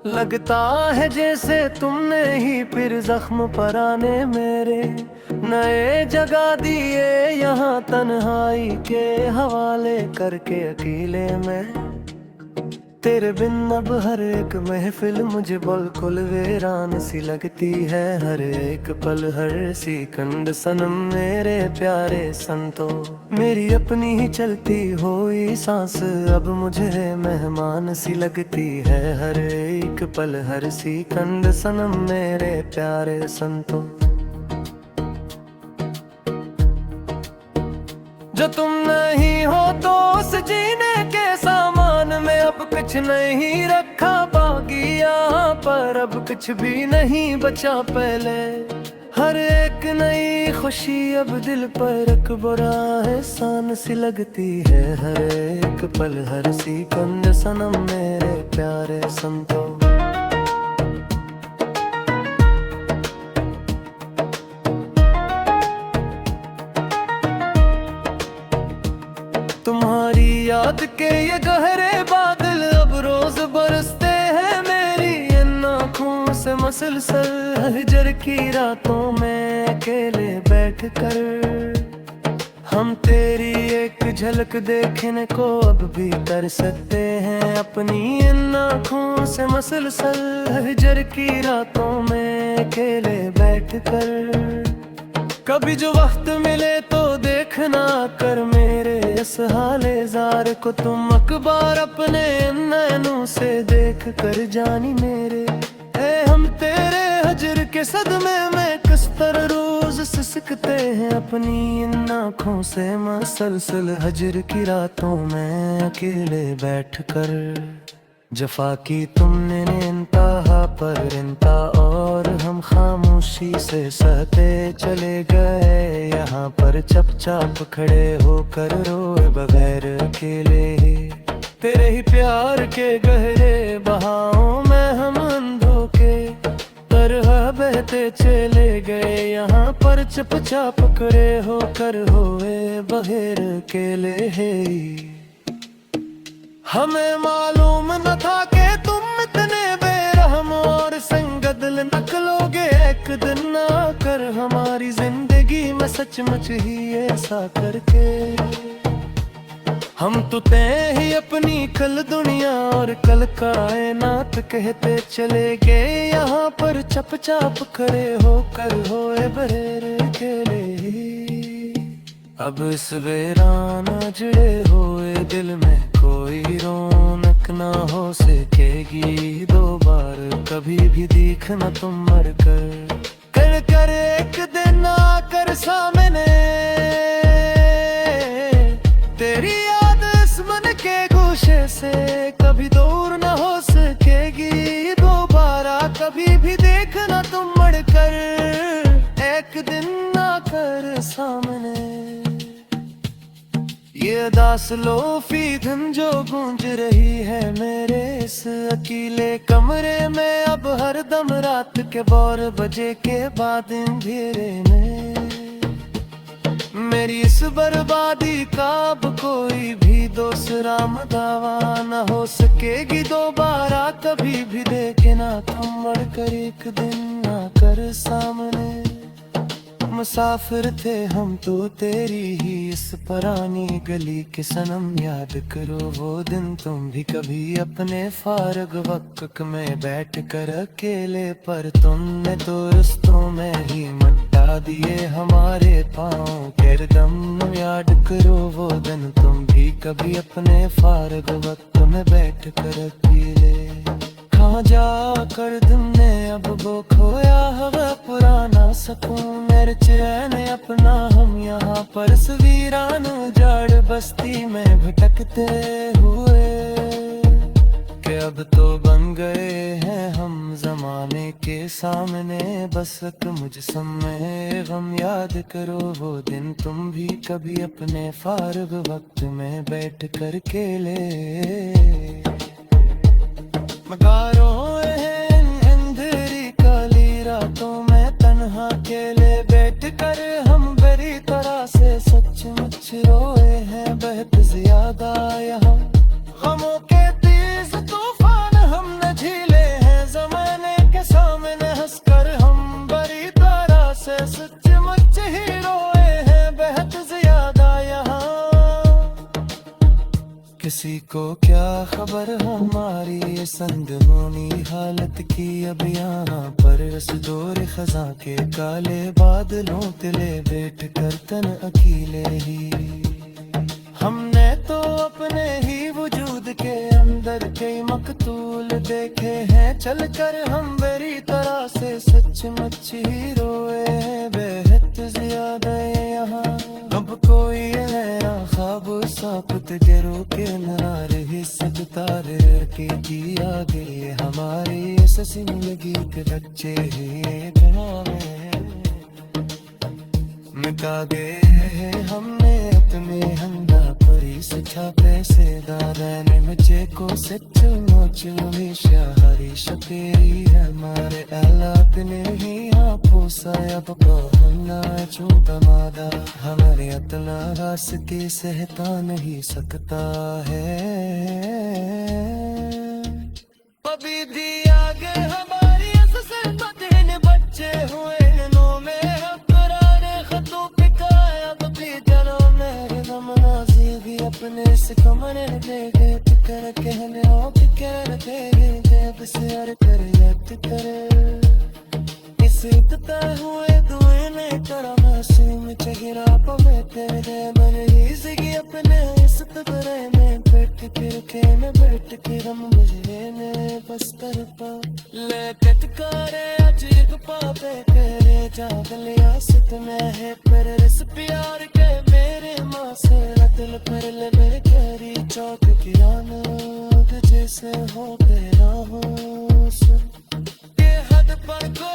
लगता है जैसे तुमने ही फिर जख्म पराने मेरे नए जगा दिए, यहाँ तन्हाई के हवाले करके अकेले में। तेरे बिन अब हर एक महफिल मुझे बिल्कुल वीरान सी लगती है। हर एक पल हर सेकंड सनम मेरे प्यारे संतो, मेरी अपनी ही चलती हुई सांस अब मुझे मेहमान सी लगती है। हर एक पल हर सेकंड सनम मेरे प्यारे संतो। जो तुम नहीं हो तो उस जीने के सामान में अब कुछ नहीं रखा बाकी यहाँ पर, अब कुछ भी नहीं बचा पहले। हर एक नई खुशी अब दिल पर एक बुरा एहसान सी लगती है। हर एक पल हर सेकंड सनम मेरे प्यारे संतो। तुम्हारी याद के ये गहरे बादल अब रोज बरसते हैं मेरी इन आँखों से मसलसल। हजर की रातों में अकेले बैठकर हम तेरी एक झलक देखने को अब भी कर सकते हैं। अपनी इन आँखों से मसलसल हजर की रातों में अकेले बैठकर कभी जो वक्त मिले तो देखना कर मेरे इस हाले जार को तुम अखबार अपने नैनों से देख कर जानी मेरे। हम तेरे हजर के सदमे में किस तरह रोज सिसकते हैं अपनी इन आँखों से मसलसल हजर की रातों में अकेले बैठकर। जफा की तुमने इंतहा पर इंता और हम खामोशी से सहते चले गए। यहाँ पर चुपचाप खड़े होकर रोए बगैर अकेले। तेरे ही प्यार के गहरे बहावों में हम अंधों के तरह बहते चले गए। यहाँ पर चुपचाप खड़े होकर होए बगैर अकेले। हमें मालूम न था कि तुम इतने बेरहम और संगदिल निकलोगे एक दिन ना कर हमारी जिंदगी में सचमुच ही ऐसा करके। हम तो तय ही अपनी कल दुनिया और कल कायनात कहते चले गए। यहाँ पर चुपचाप खड़े होकर होए बहेर अकेले। अब इस वीराना जुड़े हुए दिल में कोई रौनक ना हो सकेगी दोबारा कभी भी देखना तुम मर कर कर एक दिन आकर सामने। तेरी याद इस मन के गोशे से कभी दूर ना हो सकेगी दोबारा कभी भी देखना तुम मर कर एक दिन आकर सामने। ये दास लोफी धुन जो गूंज रही है मेरे इस अकेले कमरे में अब हर दम रात के 12 बजे के बाद अंधेरे में। मेरी इस बर्बादी का अब कोई भी दूसरा दावा न हो सकेगी दोबारा कभी भी देखना तुम मर कर एक दिन आकर सामने। मुसाफिर थे हम तो तेरी ही इस पुरानी गली के सनम। याद करो वो दिन तुम भी कभी अपने फारग वक्त में बैठ कर अकेले। पर तुमने तो रिश्तों में ही मिटा दिए हमारे पाँव के दम। याद करो वो दिन तुम भी कभी अपने फारग वक्त में बैठ कर अकेले। कहाँ जाकर तुमने अब वो खोया हवा पुराना सकून मेरे चैन अपना। हम यहाँ पर वीरान उजाड़ बस्ती में भटकते हुए कि अब तो बन गए हैं हम जमाने के सामने। बस मुझ समय गम याद करो वो दिन तुम भी कभी अपने फारग वक्त में बैठ कर केले। मगारों अंधेरी काली रातों में तन्हा अकेले बैठ कर हम बड़ी तरह से सचमुच रोए हैं बहुत ज्यादा। यहाँ गमों के तेज तूफान हमने झेले हैं किसी को क्या खबर हमारी ये संदमोनी हालत की। अब यहाँ पर रस दौर खजा के काले बादलों तिले बैठ कर तन अकेले ही। हमने तो अपने ही वजूद के अंदर कई मकतूल देखे हैं, चलकर हम बड़ी तरह से सचमुच ही रोए हैं। बेहद ज्यादा यहाँ अब कोई नया ख्वाब सापुत के रोके न रही सकता रे के जी आगे हमारी इस जिंदगी के बच्चे ही मिटा गए हमने अपने हंदा परी से छापे से दादा मुझे को सचमुच हमेशा हरी शपेरी हमारे अल्लाह ने ही यहाँ पोसा अब कहना छोटा मादा हमारे अतला रास के सहता नहीं सकता है। अभी भी आगे हमारी असर बच्चे हुए नो में अपने से कमरे देखे फिकर कहने ओ फिकर देखे बस यार कर याद करे इस इतना हुए दुए ने करा मासूम चेहरा पवे तेरे दे मन ही जिगी अपने इस तबरे में बैठ के रखे मैं बैठ के रम मुझे ने बस कर पा ले कटकारे आज एक पापे तेरे जागल आसत में है पर रस प्यार के मेरे माँ से दिल पर ले मेरे गहरी चौक की रात जैसे हो तेरा हो ये हद पर को